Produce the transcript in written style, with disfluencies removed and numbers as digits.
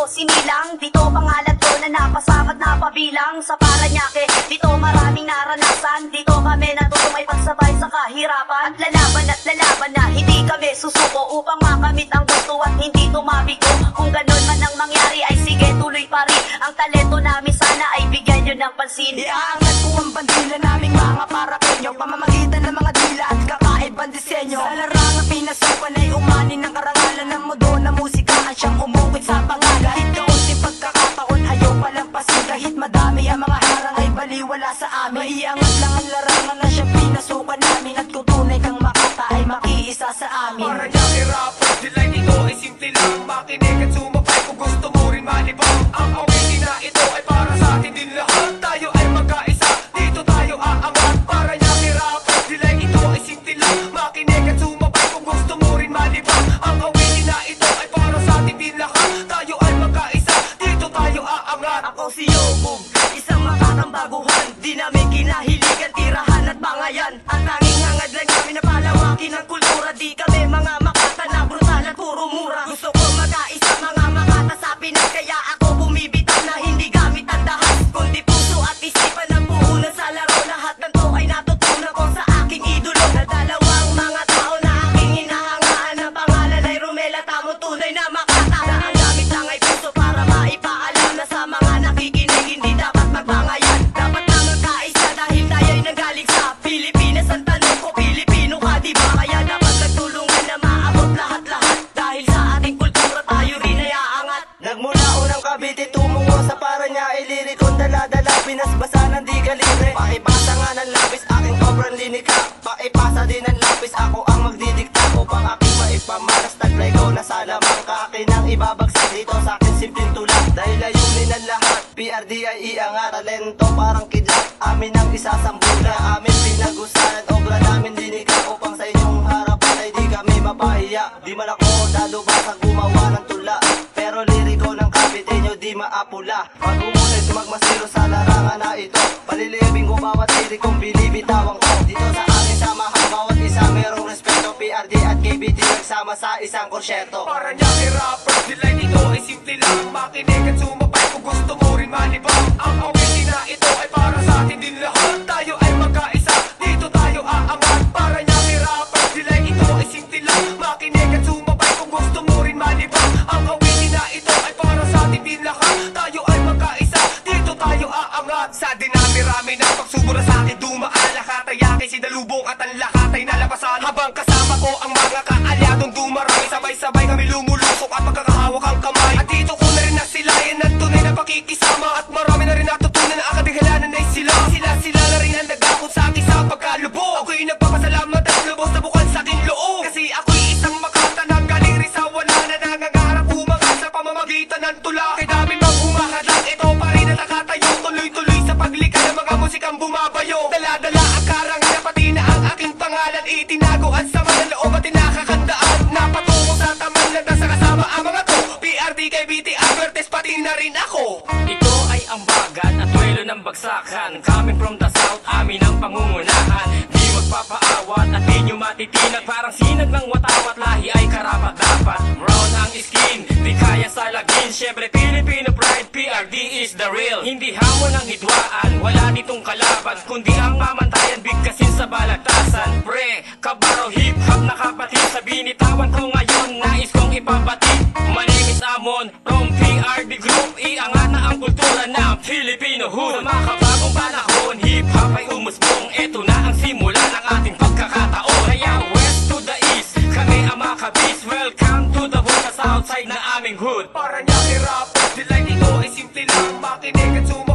ako si Milang. Dito pangalan ko na napasamat na pabilang. Sa Paranaque, dito maraming naranasan. Dito kami natutong ay pagsabay sa kahirapan. At lalaban na hindi kami susuko upang makamit ang gusto at hindi tumabigo. Kung ganon man ang mangyari ay sige tuloy pa rin. Ang talento namin sana ay bigyan nyo ng pansin. Iaangat ko ang bandila naming mga Parakenyo, pamamagitan ng mga dila at kakaibang disenyo. Sa larangang pinasukan ay umani ng karangalan ng mundo na musika ang siyang umukit sa pangalan. Kahit kaunting pagkakataon ayaw palampasin, kahit madami ang mga harang ay baliwala sa amin. Maiangat lang ang larangan na siyang pinasukan namin, at kung tunay kang makata ay makiisa sa amin. Paranaque rappers, delight ito ay simple lang. Makinig at sumabay kung gusto mo rin malibang. Ang awitin na ito ay para sa atin din lahat. Tayo ay magkaisa, dito tayo aangat. Paranaque rappers, delight ito ay simple lang. Makinig at sumabay kung gusto mo rin malibang. Ang awitin na ito ay para sa atin din lahat. Tayo ay magkaisa, dito tayo aangat. Ako si Yobog, isang makakambaguhan. Di namin kinahiligan, tirahan at bangayan. Ang tanging hangad lang namin na palawakin ang kultura. Di kami mga makata na brutal at puro mura. Gusto ko magkaisa mga makata sa Pinas, kaya ako bumibitaw na hindi gamit ang dahas, kundi puso at isipan ng puhunan sa laro. Lahat ng to ay natutunan ko sa aking idolo. Na dalawang mga tao na aking hinahangaan. Ang pangalan ay Romel at amo tunay na makata. Na ang gamit lang ay puso para maipaalam na sa mga nakikinig hindi dapat magbangayan. Dapat na magkaisa dahil tayo'y nanggaling sa Pilipinas. Ang tanong ko, Pilipino ka diba? Kaya dapat nagtulungan na maabot lahat-lahat. Dahil sa ating kultura tayo rin ay aangat. Nagmula unang Cavite tumungo sa Paranaque, lirikong dala-dala pinasbasa ng di kalire. Pakipasa nga ng labis aking obrang linika, paipasa din ng lapis ako ang magdidikta. Upang aking maipamalas taglay ko na sa lamang ka. Akin ang ibabagsak dito sa akin simpleng tulak. Dahil layunin ang lahat, PRD ay iangat. Talento parang kidlat, amin ang isasambula. Amin pinagusahan, obra namin dinika. Upang sa inyong harapan ay di kami mapahiya. Di man ako daluba sa gumawa ng tula, pero liriko ng Cavite nyo di maapula. Pag umunay sumagmasiro sa larangan na ito, palilibing ko bawat lirikong binibitawang ko. Dito sa aming samahan bawat isa merong respeto. PRD at KBT nagsama sa isang konsyerto. Paranaque rappers, delight ito ay simple lang. Makinig at sumabay kung gusto mo rin malibang. Ang awitin na ito ay para sa atin din lahat. Tayo ay magkaisa, dito tayo aangat. Paranaque rappers, delight ito ay simple lang. Makinig at sumabay kung gusto mo rin malibang. Ang awitin na ito ay para sa atin din lahat. Tayo ay magkaisa, dito tayo aangat. Sa dinami-rami ng pagsubura sa akin dumaan. Lahat ay akin, sinalubong at ang lahat ay nalapasan. Habang kasama ko ang mga kaalyadong dumarami, sabay-sabay kami lumulusok at magkakahawak ang kamay. At dito ko na rin nasilayan ng tunay na pakikisama. At marami na rin natutunan na akadihalanan ay sila. Sila na rin ang nagakot sa akin sa pagkalubog. Ako'y nagpapasalamat at lubos na bukal sa aking loob. Kasi ako'y isang makata ng galing rin sa wala na nangangarap umangat sa pamamagitan ng tula. Kay dami mang humahadang, ito pa rin ang nakatayo. Tuloy-tuloy sa paglikha ng mga musikang bumabayo. Dala-dala ang karangalan pati na ang aking pangalan itinago at sama ng loob at tinakakandaan. Napatungo sa tamanlag na sa kasama ang mga to. PRD, KBT, Albertes, pati na rin ako. Ito ay ang bagat at duelo ng bagsakan. Coming from the south, amin ang pangungunahan. Di magpapaawat at di nyo matitinag. Parang sinag ng watawat, lahi ay karapat dapat. Brown ang skin, di kaya salagin. Syempre Filipino pride, PRD is the real. Hindi hamon ang hidwaan, wala ditong kalaban, kundi ang mamantayan, bigkasin sa balagtasan. Pre, kabaro, hip-hop na kapatid, sa binitawan ko ngayon, nais kong ipabatid. My name is Amon, from PRD Group. Iangat na ang kultura ng Filipino hood. Sa makabagong panahon, hip-hop ay umusbong. Eto na ang simula ng ating pagkakataon. Kaya west to the east, kami ang makabis. Welcome to the hood, sa south side na aming hood. Paranaque rappers, delight ito ay simple lang. Makinig at sumabay